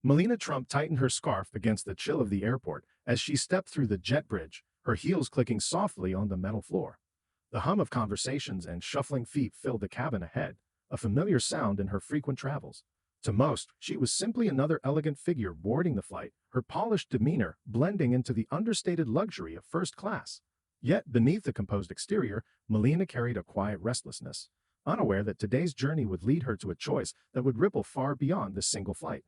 Melina Trump tightened her scarf against the chill of the airport as she stepped through the jet bridge, her heels clicking softly on the metal floor. The hum of conversations and shuffling feet filled the cabin ahead, a familiar sound in her frequent travels. To most, she was simply another elegant figure boarding the flight, her polished demeanor blending into the understated luxury of first class. Yet, beneath the composed exterior, Melina carried a quiet restlessness, unaware that today's journey would lead her to a choice that would ripple far beyond this single flight.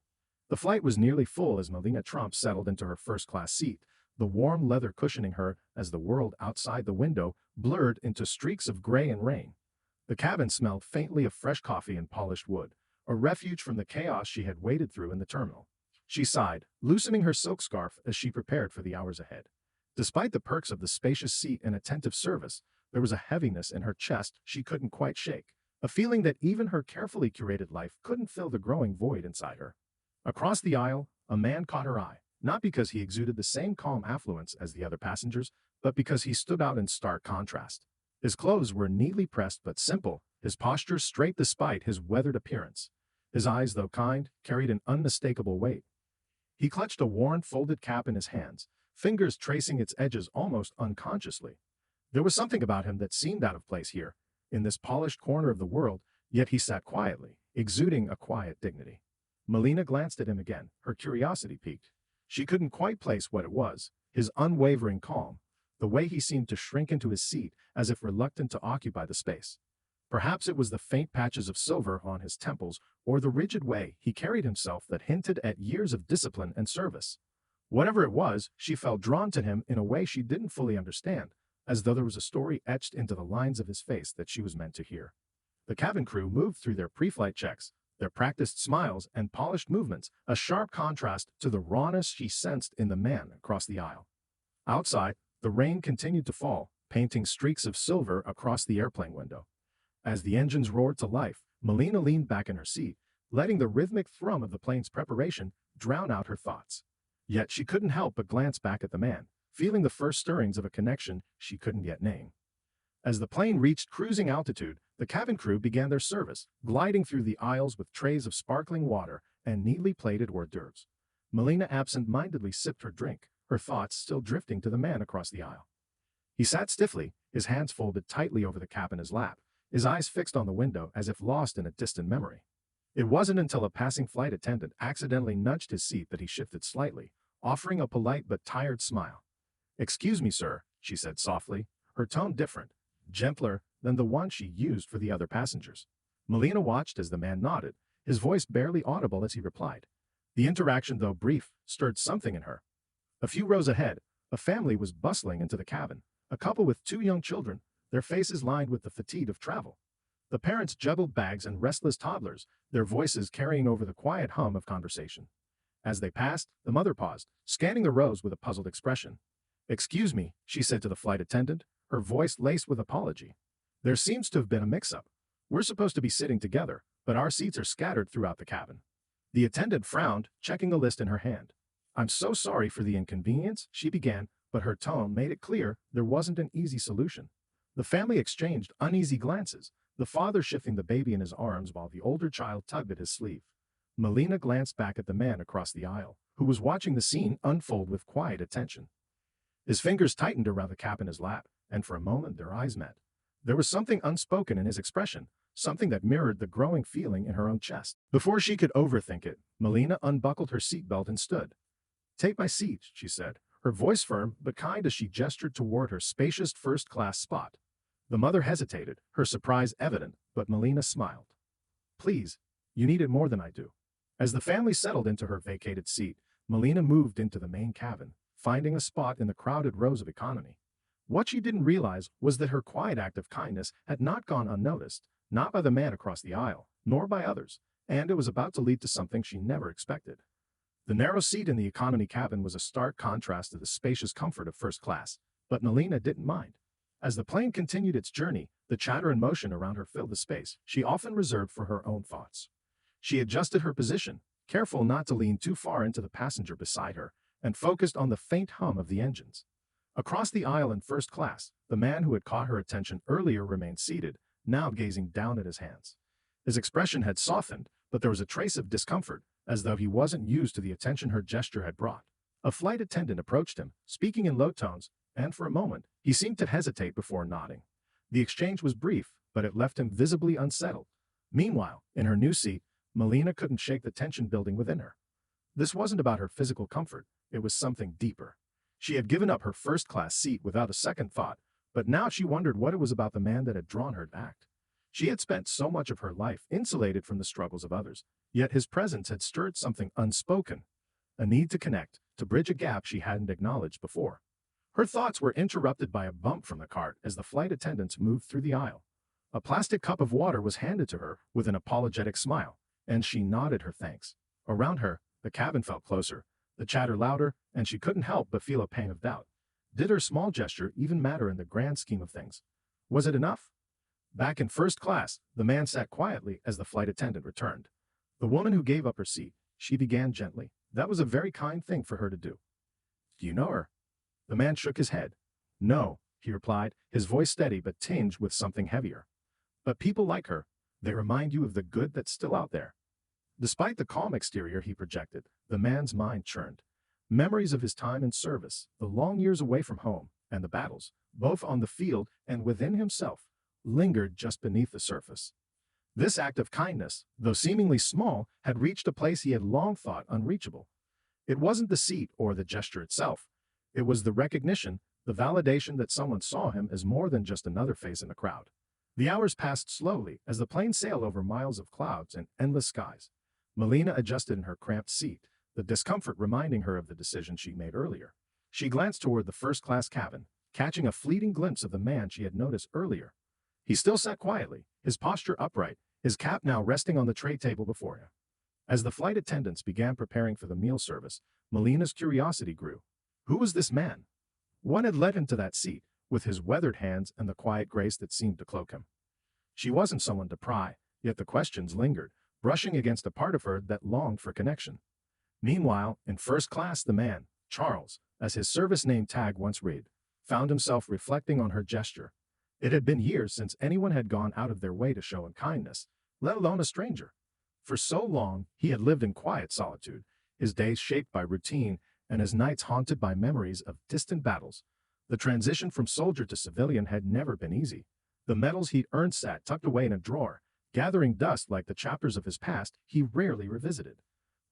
The flight was nearly full as Melina Trump settled into her first-class seat, the warm leather cushioning her as the world outside the window blurred into streaks of gray and rain. The cabin smelled faintly of fresh coffee and polished wood, a refuge from the chaos she had waded through in the terminal. She sighed, loosening her silk scarf as she prepared for the hours ahead. Despite the perks of the spacious seat and attentive service, there was a heaviness in her chest she couldn't quite shake, a feeling that even her carefully curated life couldn't fill the growing void inside her. Across the aisle, a man caught her eye, not because he exuded the same calm affluence as the other passengers, but because he stood out in stark contrast. His clothes were neatly pressed but simple, his posture straight despite his weathered appearance. His eyes, though kind, carried an unmistakable weight. He clutched a worn, folded cap in his hands, fingers tracing its edges almost unconsciously. There was something about him that seemed out of place here, in this polished corner of the world, yet he sat quietly, exuding a quiet dignity. Melina glanced at him again, her curiosity piqued. She couldn't quite place what it was, his unwavering calm, the way he seemed to shrink into his seat as if reluctant to occupy the space. Perhaps it was the faint patches of silver on his temples or the rigid way he carried himself that hinted at years of discipline and service. Whatever it was, she felt drawn to him in a way she didn't fully understand, as though there was a story etched into the lines of his face that she was meant to hear. The cabin crew moved through their pre-flight checks, their practiced smiles and polished movements, a sharp contrast to the rawness she sensed in the man across the aisle. Outside, the rain continued to fall, painting streaks of silver across the airplane window. As the engines roared to life, Melina leaned back in her seat, letting the rhythmic thrum of the plane's preparation drown out her thoughts. Yet she couldn't help but glance back at the man, feeling the first stirrings of a connection she couldn't yet name. As the plane reached cruising altitude, the cabin crew began their service, gliding through the aisles with trays of sparkling water and neatly plated hors d'oeuvres. Melina absent-mindedly sipped her drink, her thoughts still drifting to the man across the aisle. He sat stiffly, his hands folded tightly over the cap in his lap, his eyes fixed on the window as if lost in a distant memory. It wasn't until a passing flight attendant accidentally nudged his seat that he shifted slightly, offering a polite but tired smile. "Excuse me, sir," she said softly, her tone different, gentler than the one she used for the other passengers. Melina watched as the man nodded, his voice barely audible as he replied. The interaction, though brief, stirred something in her. A few rows ahead, a family was bustling into the cabin, a couple with two young children, their faces lined with the fatigue of travel. The parents juggled bags and restless toddlers, their voices carrying over the quiet hum of conversation. As they passed, the mother paused, scanning the rows with a puzzled expression. "Excuse me," she said to the flight attendant, her voice laced with apology. "There seems to have been a mix-up. We're supposed to be sitting together, but our seats are scattered throughout the cabin." The attendant frowned, checking the list in her hand. "I'm so sorry for the inconvenience," she began, but her tone made it clear there wasn't an easy solution. The family exchanged uneasy glances, the father shifting the baby in his arms while the older child tugged at his sleeve. Melina glanced back at the man across the aisle, who was watching the scene unfold with quiet attention. His fingers tightened around the cap in his lap, and for a moment their eyes met. There was something unspoken in his expression, something that mirrored the growing feeling in her own chest. Before she could overthink it, Melina unbuckled her seatbelt and stood. "Take my seat," she said, her voice firm but kind as she gestured toward her spacious first-class spot. The mother hesitated, her surprise evident, but Melina smiled. "Please, you need it more than I do." As the family settled into her vacated seat, Melina moved into the main cabin, finding a spot in the crowded rows of economy. What she didn't realize was that her quiet act of kindness had not gone unnoticed, not by the man across the aisle, nor by others, and it was about to lead to something she never expected. The narrow seat in the economy cabin was a stark contrast to the spacious comfort of first class, but Melina didn't mind. As the plane continued its journey, the chatter and motion around her filled the space she often reserved for her own thoughts. She adjusted her position, careful not to lean too far into the passenger beside her, and focused on the faint hum of the engines. Across the aisle in first class, the man who had caught her attention earlier remained seated, now gazing down at his hands. His expression had softened, but there was a trace of discomfort, as though he wasn't used to the attention her gesture had brought. A flight attendant approached him, speaking in low tones, and for a moment, he seemed to hesitate before nodding. The exchange was brief, but it left him visibly unsettled. Meanwhile, in her new seat, Melina couldn't shake the tension building within her. This wasn't about her physical comfort, it was something deeper. She had given up her first-class seat without a second thought, but now she wondered what it was about the man that had drawn her to act. She had spent so much of her life insulated from the struggles of others, yet his presence had stirred something unspoken, a need to connect, to bridge a gap she hadn't acknowledged before. Her thoughts were interrupted by a bump from the cart as the flight attendants moved through the aisle. A plastic cup of water was handed to her with an apologetic smile, and she nodded her thanks. Around her, the cabin felt closer, the chatter louder, and she couldn't help but feel a pang of doubt. Did her small gesture even matter in the grand scheme of things? Was it enough? Back in first class, the man sat quietly as the flight attendant returned. The woman who gave up her seat, she began gently. That was a very kind thing for her to do. Do you know her? The man shook his head. No, he replied, his voice steady but tinged with something heavier. But people like her, they remind you of the good that's still out there. Despite the calm exterior he projected, the man's mind churned. Memories of his time in service, the long years away from home, and the battles, both on the field and within himself, lingered just beneath the surface. This act of kindness, though seemingly small, had reached a place he had long thought unreachable. It wasn't the seat or the gesture itself. It was the recognition, the validation that someone saw him as more than just another face in the crowd. The hours passed slowly as the plane sailed over miles of clouds and endless skies. Melina adjusted in her cramped seat, the discomfort reminding her of the decision she made earlier. She glanced toward the first-class cabin, catching a fleeting glimpse of the man she had noticed earlier. He still sat quietly, his posture upright, his cap now resting on the tray table before him. As the flight attendants began preparing for the meal service, Melina's curiosity grew. Who was this man? What had led him to that seat, with his weathered hands and the quiet grace that seemed to cloak him? She wasn't someone to pry, yet the questions lingered, brushing against a part of her that longed for connection. Meanwhile, in first class, the man, Charles, as his service name tag once read, found himself reflecting on her gesture. It had been years since anyone had gone out of their way to show him kindness, let alone a stranger. For so long, he had lived in quiet solitude, his days shaped by routine and his nights haunted by memories of distant battles. The transition from soldier to civilian had never been easy. The medals he'd earned sat tucked away in a drawer, gathering dust like the chapters of his past he rarely revisited.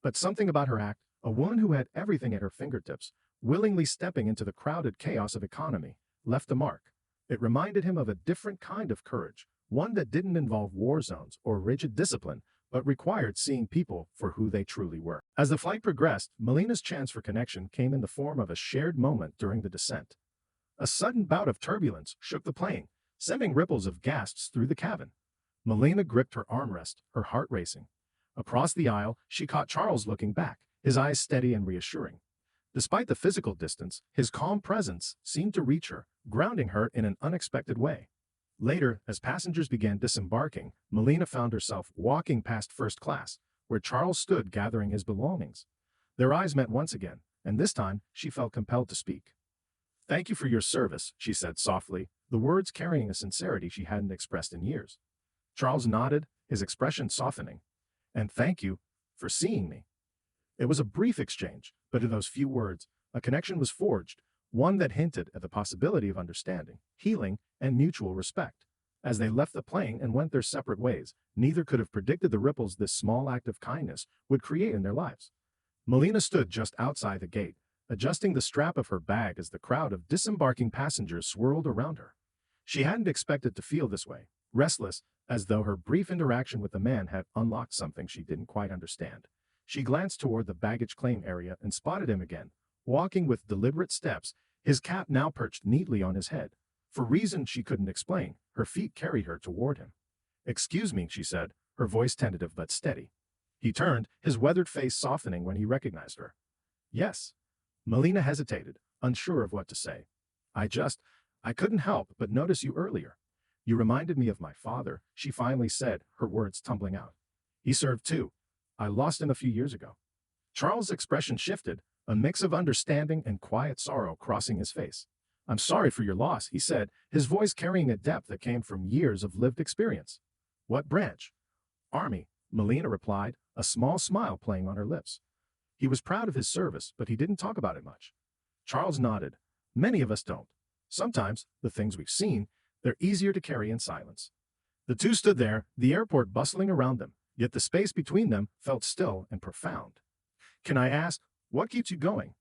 But something about her act, a woman who had everything at her fingertips, willingly stepping into the crowded chaos of economy, left a mark. It reminded him of a different kind of courage, one that didn't involve war zones or rigid discipline, but required seeing people for who they truly were. As the flight progressed, Melina's chance for connection came in the form of a shared moment during the descent. A sudden bout of turbulence shook the plane, sending ripples of gasps through the cabin. Melina gripped her armrest, her heart racing. Across the aisle, she caught Charles looking back, his eyes steady and reassuring. Despite the physical distance, his calm presence seemed to reach her, grounding her in an unexpected way. Later, as passengers began disembarking, Melina found herself walking past first class, where Charles stood gathering his belongings. Their eyes met once again, and this time she felt compelled to speak. "Thank you for your service," she said softly, the words carrying a sincerity she hadn't expressed in years. Charles nodded, his expression softening. "And thank you for seeing me." It was a brief exchange, but in those few words, a connection was forged, one that hinted at the possibility of understanding, healing, and mutual respect. As they left the plane and went their separate ways, neither could have predicted the ripples this small act of kindness would create in their lives. Melina stood just outside the gate, adjusting the strap of her bag as the crowd of disembarking passengers swirled around her. She hadn't expected to feel this way, restless, as though her brief interaction with the man had unlocked something she didn't quite understand. She glanced toward the baggage claim area and spotted him again, walking with deliberate steps, his cap now perched neatly on his head. For reasons she couldn't explain, her feet carried her toward him. "Excuse me," she said, her voice tentative but steady. He turned, his weathered face softening when he recognized her. "Yes." Melina hesitated, unsure of what to say. I couldn't help but notice you earlier. You reminded me of my father," she finally said, her words tumbling out. "He served too. I lost him a few years ago." Charles' expression shifted, a mix of understanding and quiet sorrow crossing his face. "I'm sorry for your loss," he said, his voice carrying a depth that came from years of lived experience. "What branch?" "Army," Melina replied, a small smile playing on her lips. He was proud of his service, but he didn't talk about it much. Charles nodded. Many of us don't. Sometimes, the things we've seen, they're easier to carry in silence. The two stood there, the airport bustling around them, yet the space between them felt still and profound. Can I ask, what keeps you going?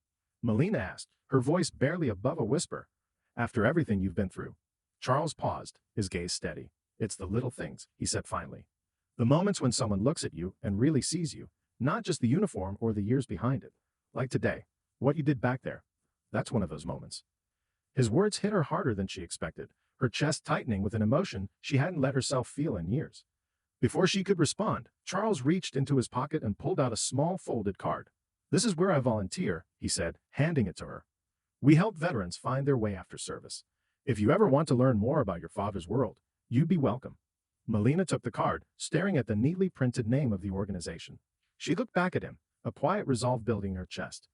Melina asked, her voice barely above a whisper. After everything you've been through. Charles paused, his gaze steady. It's the little things, he said finally. The moments when someone looks at you and really sees you, not just the uniform or the years behind it. Like today, what you did back there. That's one of those moments. His words hit her harder than she expected, her chest tightening with an emotion she hadn't let herself feel in years. Before she could respond, Charles reached into his pocket and pulled out a small folded card. This is where I volunteer, he said, handing it to her. We help veterans find their way after service. If you ever want to learn more about your father's world, you'd be welcome. Melina took the card, staring at the neatly printed name of the organization. She looked back at him, a quiet resolve building in her chest.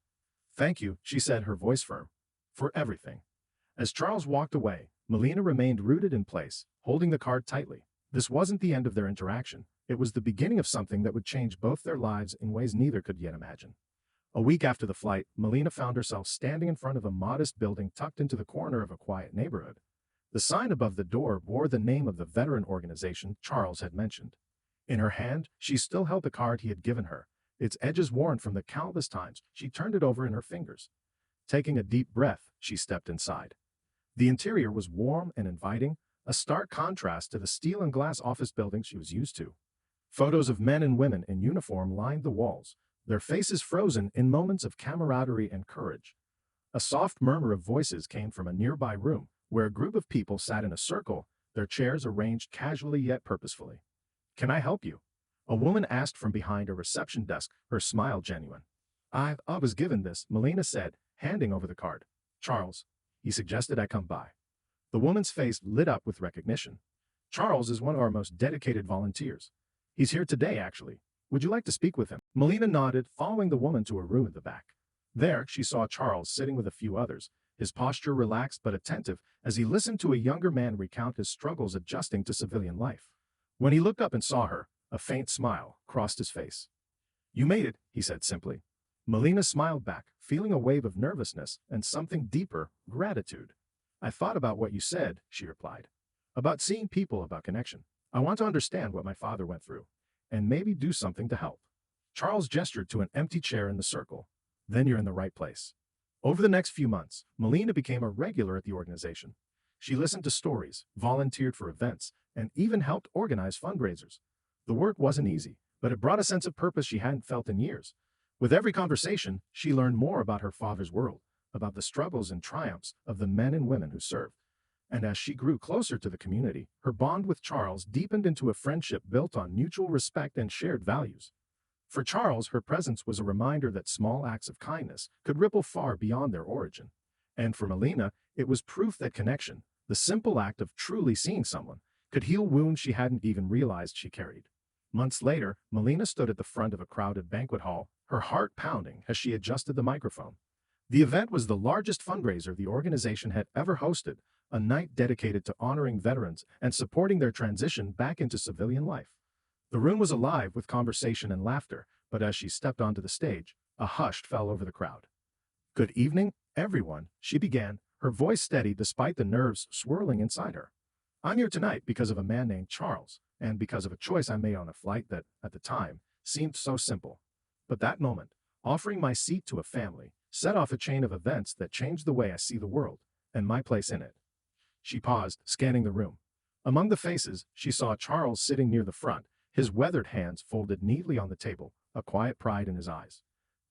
Thank you, she said, her voice firm. For everything. As Charles walked away, Melina remained rooted in place, holding the card tightly. This wasn't the end of their interaction. It was the beginning of something that would change both their lives in ways neither could yet imagine. A week after the flight, Melina found herself standing in front of a modest building tucked into the corner of a quiet neighborhood. The sign above the door bore the name of the veteran organization Charles had mentioned. In her hand, she still held the card he had given her, its edges worn from the countless times she turned it over in her fingers. Taking a deep breath, she stepped inside. The interior was warm and inviting, a stark contrast to the steel and glass office building she was used to. Photos of men and women in uniform lined the walls, their faces frozen in moments of camaraderie and courage. A soft murmur of voices came from a nearby room, where a group of people sat in a circle, their chairs arranged casually yet purposefully. Can I help you? A woman asked from behind a reception desk, her smile genuine. I was given this, Melina said, handing over the card. Charles. He suggested I come by. The woman's face lit up with recognition. Charles is one of our most dedicated volunteers. He's here today, actually. Would you like to speak with him? Melina nodded, following the woman to a room at the back. There, she saw Charles sitting with a few others, his posture relaxed but attentive as he listened to a younger man recount his struggles adjusting to civilian life. When he looked up and saw her, a faint smile crossed his face. You made it, he said simply. Melina smiled back, feeling a wave of nervousness and something deeper, gratitude. I thought about what you said, she replied. About seeing people, about connection. I want to understand what my father went through, and maybe do something to help. Charles gestured to an empty chair in the circle. Then you're in the right place. Over the next few months, Melina became a regular at the organization. She listened to stories, volunteered for events, and even helped organize fundraisers. The work wasn't easy, but it brought a sense of purpose she hadn't felt in years. With every conversation, she learned more about her father's world, about the struggles and triumphs of the men and women who served. And as she grew closer to the community, her bond with Charles deepened into a friendship built on mutual respect and shared values. For Charles, her presence was a reminder that small acts of kindness could ripple far beyond their origin. And for Melina, it was proof that connection, the simple act of truly seeing someone, could heal wounds she hadn't even realized she carried. Months later, Melina stood at the front of a crowded banquet hall, her heart pounding as she adjusted the microphone. The event was the largest fundraiser the organization had ever hosted, a night dedicated to honoring veterans and supporting their transition back into civilian life. The room was alive with conversation and laughter, but as she stepped onto the stage, a hush fell over the crowd. Good evening, everyone, she began, her voice steady despite the nerves swirling inside her. I'm here tonight because of a man named Charles, and because of a choice I made on a flight that, at the time, seemed so simple. But that moment, offering my seat to a family, set off a chain of events that changed the way I see the world, and my place in it. She paused, scanning the room. Among the faces, she saw Charles sitting near the front, his weathered hands folded neatly on the table, a quiet pride in his eyes.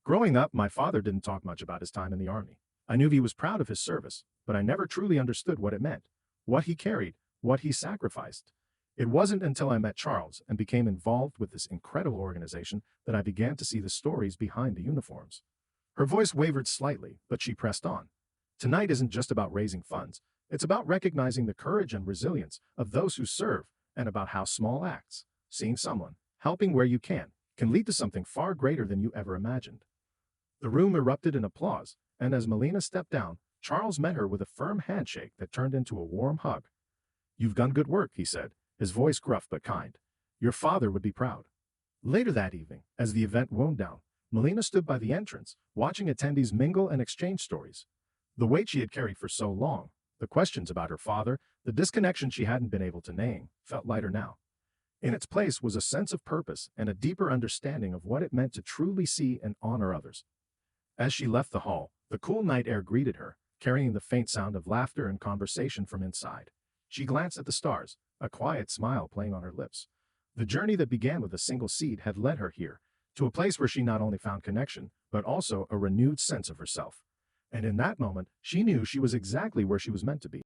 Growing up, my father didn't talk much about his time in the army. I knew he was proud of his service, but I never truly understood what it meant, what he carried, what he sacrificed. It wasn't until I met Charles and became involved with this incredible organization that I began to see the stories behind the uniforms. Her voice wavered slightly, but she pressed on. Tonight isn't just about raising funds. It's about recognizing the courage and resilience of those who serve, and about how small acts, seeing someone, helping where you can lead to something far greater than you ever imagined. The room erupted in applause, and as Melina stepped down, Charles met her with a firm handshake that turned into a warm hug. You've done good work, he said, his voice gruff but kind. Your father would be proud. Later that evening, as the event wound down, Melina stood by the entrance, watching attendees mingle and exchange stories. The weight she had carried for so long, the questions about her father, the disconnection she hadn't been able to name, felt lighter now. In its place was a sense of purpose and a deeper understanding of what it meant to truly see and honor others. As she left the hall, the cool night air greeted her, carrying the faint sound of laughter and conversation from inside. She glanced at the stars, a quiet smile playing on her lips. The journey that began with a single seed had led her here, to a place where she not only found connection, but also a renewed sense of herself. And in that moment, she knew she was exactly where she was meant to be.